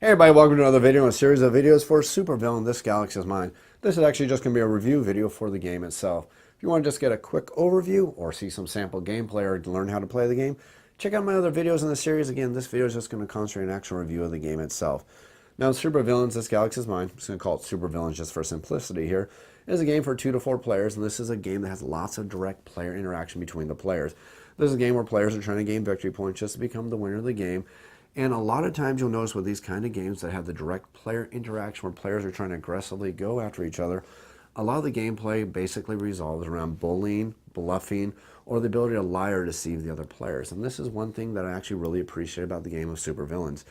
Hey everybody, welcome to another video in a series of videos for Supervillain, This Galaxy is Mine. This is actually just going to be a review video for the game itself. If you want to just get a quick overview or see some sample gameplay or learn how to play the game, check out my other videos in the series. Again, this video is just going to concentrate on an actual review of the game itself. Now, Supervillains, This Galaxy is Mine, I'm just going to call it Supervillains just for simplicity here, is a game for 2 to 4 players, and this is a game that has lots of direct player interaction between the players. This is a game where players are trying to gain victory points just to become the winner of the game. And a lot of times you'll notice with these kind of games that have the direct player interaction where players are trying to aggressively go after each other, a lot of the gameplay basically resolves around bullying, bluffing, or the ability to lie or deceive the other players. And this is one thing that I actually really appreciate about the game of Supervillains.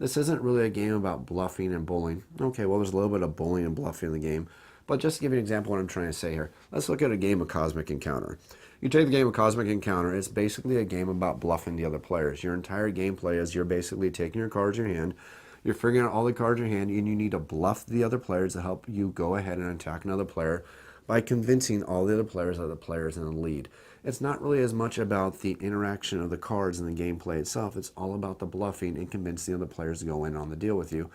This isn't really a game about bluffing and bullying. Okay, well, there's a little bit of bullying and bluffing in the game. But just to give you an example of what I'm trying to say here, let's look at a game of Cosmic Encounter. You take the game of Cosmic Encounter, it's basically a game about bluffing the other players. Your entire gameplay is you're basically taking your cards in your hand, you're figuring out all the cards in your hand, and you need to bluff the other players to help you go ahead and attack another player by convincing all the other players that the player is in the lead. It's not really as much about the interaction of the cards and the gameplay itself. It's all about the bluffing and convincing the other players to go in on the deal with you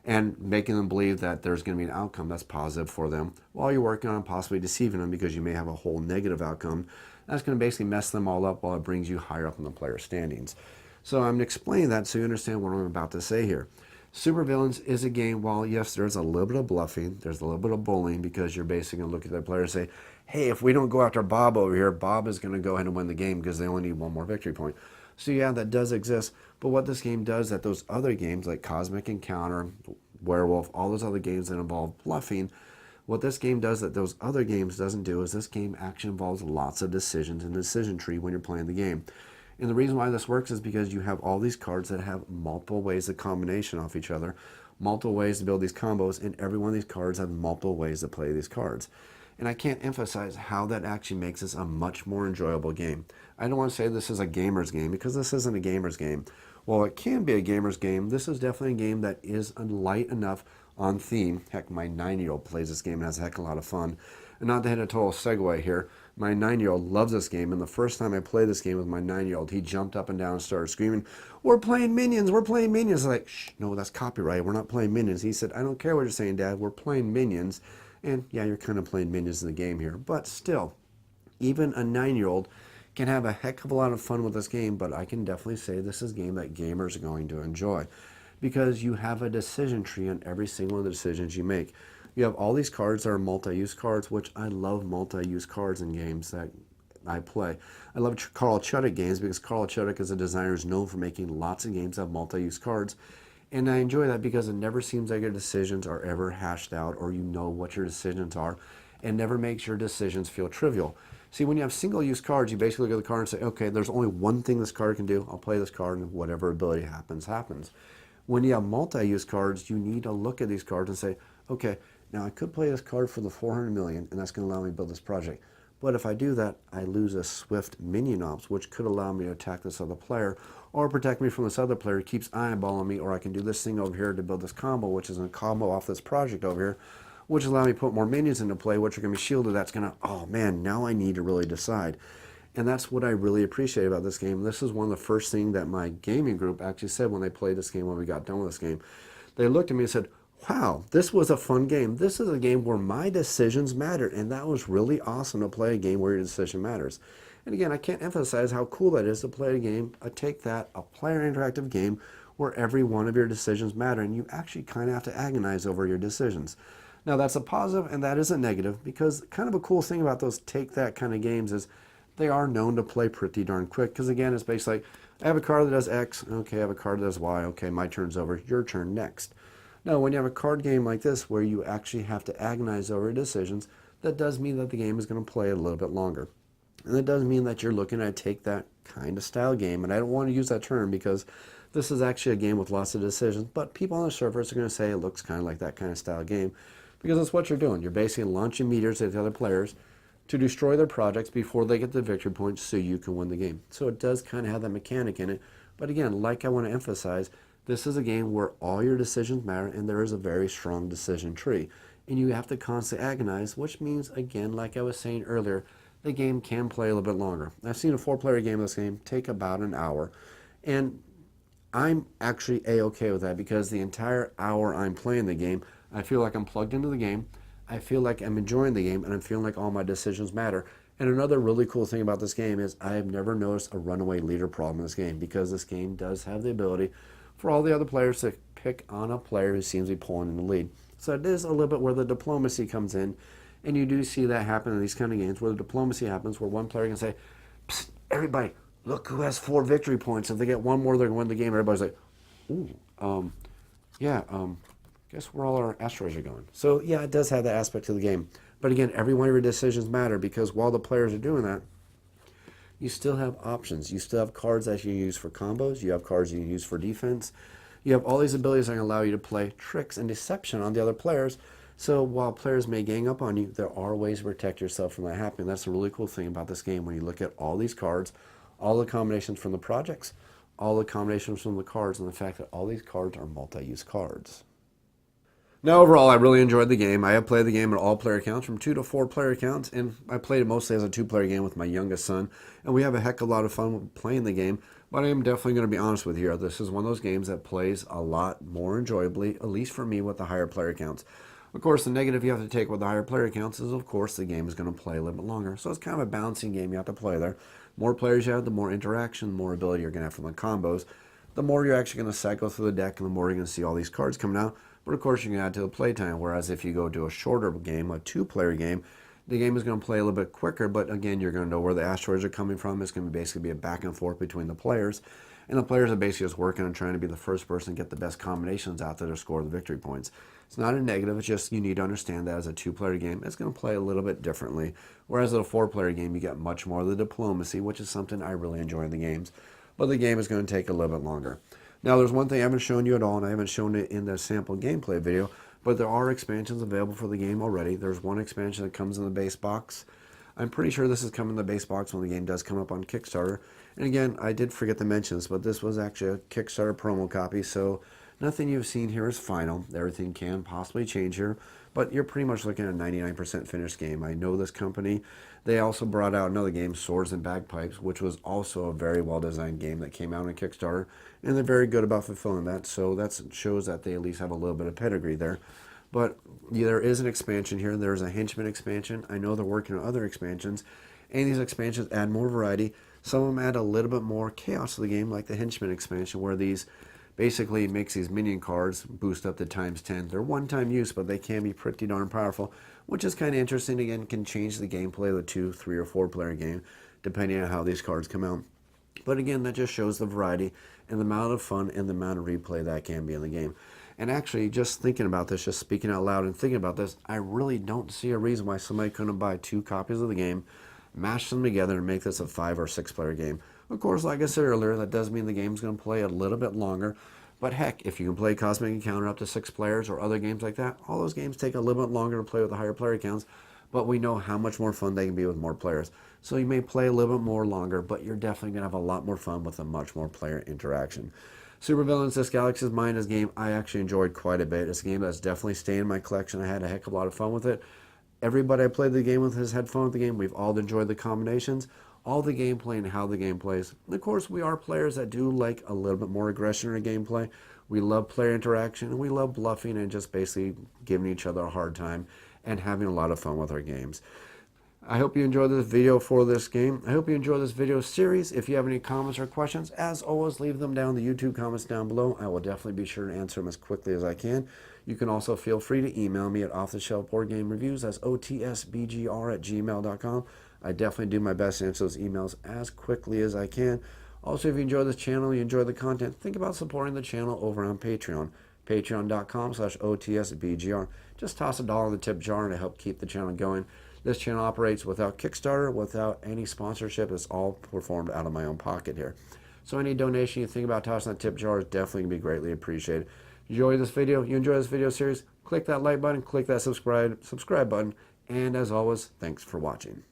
and making them believe that there's going to be an outcome that's positive for them while you're working on possibly deceiving them because you may have a whole negative outcome that's going to basically mess them all up while it brings you higher up in the player standings. So I'm explaining that so you understand what I'm about to say here. Supervillains is a game, while yes, there's a little bit of bluffing, there's a little bit of bullying because you're basically going to look at that player and say, hey, if we don't go after Bob over here, Bob is going to go ahead and win the game because they only need one more victory point. So yeah, that does exist. But what this game does that those other games like Cosmic Encounter, Werewolf, all those other games that involve bluffing, what this game does that those other games doesn't do is this game actually involves lots of decisions and decision tree when you're playing the game. And the reason why this works is because you have all these cards that have multiple ways of combination off each other, multiple ways to build these combos, and every one of these cards have multiple ways to play these cards. And I can't emphasize how that actually makes this a much more enjoyable game. I don't want to say this is a gamer's game because this isn't a gamer's game. While it can be a gamer's game, this is definitely a game that is light enough on theme. Heck, my 9-year-old plays this game and has a heck of a lot of fun. And not to hit a total segue here, my 9-year-old loves this game, and the first time I played this game with my 9-year-old, he jumped up and down and started screaming, we're playing Minions, we're playing Minions. I was like, shh, no, that's copyright, we're not playing Minions. He said, I don't care what you're saying, Dad, we're playing Minions. And yeah, you're kind of playing Minions in the game here, but still, even a 9-year-old can have a heck of a lot of fun with this game, but I can definitely say this is a game that gamers are going to enjoy because you have a decision tree on every single one of the decisions you make. You have all these cards that are multi-use cards, which I love multi-use cards in games that I play. I love Carl Chudik games because Carl Chudik is a designer who's known for making lots of games that have multi-use cards. And I enjoy that because it never seems like your decisions are ever hashed out or you know what your decisions are and never makes your decisions feel trivial. See, when you have single-use cards, you basically look at the card and say, okay, there's only one thing this card can do. I'll play this card and whatever ability happens, happens. When you have multi-use cards, you need to look at these cards and say, okay, now I could play this card for the 400 million and that's going to allow me to build this project. But if I do that, I lose a swift minion ops, which could allow me to attack this other player or protect me from this other player who keeps eyeballing me, or I can do this thing over here to build this combo, which is a combo off this project over here, which allow me to put more minions into play, which are going to be shielded. That's going to, oh man, now I need to really decide. And that's what I really appreciate about this game. This is one of the first things that my gaming group actually said when they played this game, when we got done with this game. They looked at me and said, wow, this was a fun game. This is a game where my decisions mattered, and that was really awesome to play a game where your decision matters. And again, I can't emphasize how cool that is to play a game, a player interactive game where every one of your decisions matter, and you actually kind of have to agonize over your decisions. Now, that's a positive, and that is a negative, because kind of a cool thing about those take that kind of games is they are known to play pretty darn quick, because again, it's basically like, I have a card that does X, okay, I have a card that does Y, okay, my turn's over, your turn next. Now, when you have a card game like this where you actually have to agonize over decisions, that does mean that the game is going to play a little bit longer. And that does mean that you're looking at take that kind of style game. And I don't want to use that term because this is actually a game with lots of decisions, but people on the surface are going to say it looks kind of like that kind of style game because that's what you're doing. You're basically launching meteors at the other players to destroy their projects before they get the victory points so you can win the game. So it does kind of have that mechanic in it. But again, like I want to emphasize, this is a game where all your decisions matter and there is a very strong decision tree. And you have to constantly agonize, which means, again, like I was saying earlier, the game can play a little bit longer. I've seen a 4-player game of this game take about an hour. And I'm actually a-okay with that because the entire hour I'm playing the game, I feel like I'm plugged into the game. I feel like I'm enjoying the game, and I'm feeling like all my decisions matter. And another really cool thing about this game is I have never noticed a runaway leader problem in this game, because this game does have the ability for all the other players to pick on a player who seems to be pulling in the lead. So it is a little bit where the diplomacy comes in, and you do see that happen in these kind of games where the diplomacy happens, where one player can say, "Psst, everybody, look who has 4 victory points. If they get one more, they're going to win the game." Everybody's like, "Ooh, yeah, guess where all our asteroids are going." So yeah, it does have that aspect to the game. But again, every one of your decisions matter, because while the players are doing that, you still have options. You still have cards that you use for combos. You have cards you use for defense. You have all these abilities that can allow you to play tricks and deception on the other players. So while players may gang up on you, there are ways to protect yourself from that happening. That's a really cool thing about this game. When you look at all these cards, all the combinations from the projects, all the combinations from the cards, and the fact that all these cards are multi-use cards. Now, overall, I really enjoyed the game. I have played the game at all player counts, from 2 to 4 player counts, and I played it mostly as a 2-player game with my youngest son, and we have a heck of a lot of fun playing the game. But I am definitely going to be honest with you here. This is one of those games that plays a lot more enjoyably, at least for me, with the higher player counts. Of course, the negative you have to take with the higher player counts is, of course, the game is going to play a little bit longer. So it's kind of a balancing game you have to play there. More players you have, the more interaction, the more ability you're going to have from the combos. The more you're actually going to cycle through the deck, and the more you're going to see all these cards coming out. But of course, you can add to the playtime. Whereas if you go to a shorter game, a 2-player game, the game is going to play a little bit quicker. But again, you're going to know where the asteroids are coming from. It's going to basically be a back and forth between the players. And the players are basically just working on trying to be the first person to get the best combinations out there to score the victory points. It's not a negative. It's just you need to understand that as a 2-player game, it's going to play a little bit differently. Whereas at a 4-player game, you get much more of the diplomacy, which is something I really enjoy in the games. But the game is going to take a little bit longer. Now, there's one thing I haven't shown you at all, and I haven't shown it in the sample gameplay video, but there are expansions available for the game already. There's one expansion that comes in the base box. I'm pretty sure this is coming in the base box when the game does come up on Kickstarter. And again, I did forget to mention this, but this was actually a Kickstarter promo copy, so nothing you've seen here is final. Everything can possibly change here, but you're pretty much looking at a 99% finished game. I know this company. They also brought out another game, Swords and Bagpipes, which was also a very well-designed game that came out on Kickstarter, and they're very good about fulfilling that, so that shows that they at least have a little bit of pedigree there. But yeah, there is an expansion here. There's a Henchman Expansion. I know they're working on other expansions, and these expansions add more variety. Some of them add a little bit more chaos to the game, like the Henchman Expansion, where these basically makes these Minion cards boost up to ×10. They're one-time use, but they can be pretty darn powerful, which is kind of interesting. Again, can change the gameplay of the 2, 3, or 4-player game, depending on how these cards come out. But again, that just shows the variety and the amount of fun and the amount of replay that can be in the game. And actually, just thinking about this, just speaking out loud and thinking about this, I really don't see a reason why somebody couldn't buy 2 copies of the game, mash them together, and make this a 5 or 6-player game. Of course, like I said earlier, that does mean the game's going to play a little bit longer. But heck, if you can play Cosmic Encounter up to 6 players or other games like that, all those games take a little bit longer to play with the higher player counts. But we know how much more fun they can be with more players. So you may play a little bit more longer, but you're definitely going to have a lot more fun with a much more player interaction. Supervillains, This Galaxy is Mine, is a game I actually enjoyed quite a bit. It's a game that's definitely staying in my collection. I had a heck of a lot of fun with it. Everybody I played the game with has had fun with the game. We've all enjoyed the combinations, all the gameplay, and how the game plays. And of course, we are players that do like a little bit more aggression in our gameplay. We love player interaction, and we love bluffing and just basically giving each other a hard time and having a lot of fun with our games. I hope you enjoyed this video for this game. I hope you enjoyed this video series. If you have any comments or questions, as always, leave them down in the YouTube comments down below. I will definitely be sure to answer them as quickly as I can. You can also feel free to email me at offtheshelfboardgamereviews. That's otsbgr@gmail.com. I definitely do my best to answer those emails as quickly as I can. Also, if you enjoy this channel, you enjoy the content, think about supporting the channel over on Patreon. Patreon.com/otsbgr. Just toss $1 in the tip jar to help keep the channel going. This channel operates without Kickstarter, without any sponsorship. It's all performed out of my own pocket here. So any donation you think about tossing that tip jar is definitely going to be greatly appreciated. Enjoy this video. You enjoy this video series, click that like button, click that subscribe button, and as always, thanks for watching.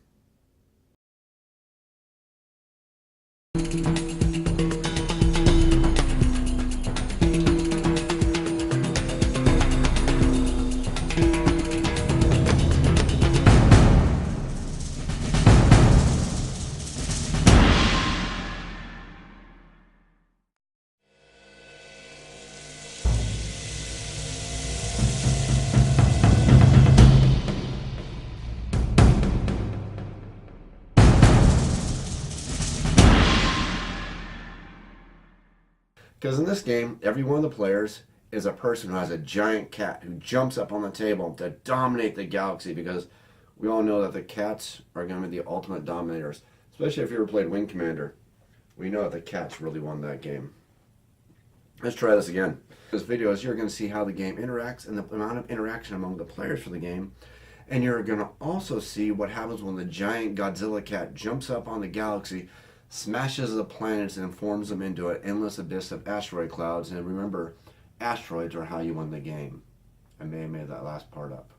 Because in this game, every one of the players is a person who has a giant cat who jumps up on the table to dominate the galaxy, because we all know that the cats are going to be the ultimate dominators. Especially if you ever played Wing Commander. We know that the cats really won that game. Let's try this again. In this video is you're going to see how the game interacts and the amount of interaction among the players for the game. And you're going to also see what happens when the giant Godzilla cat jumps up on the galaxy, smashes the planets, and forms them into an endless abyss of asteroid clouds. And remember, asteroids are how you win the game. I may have made that last part up.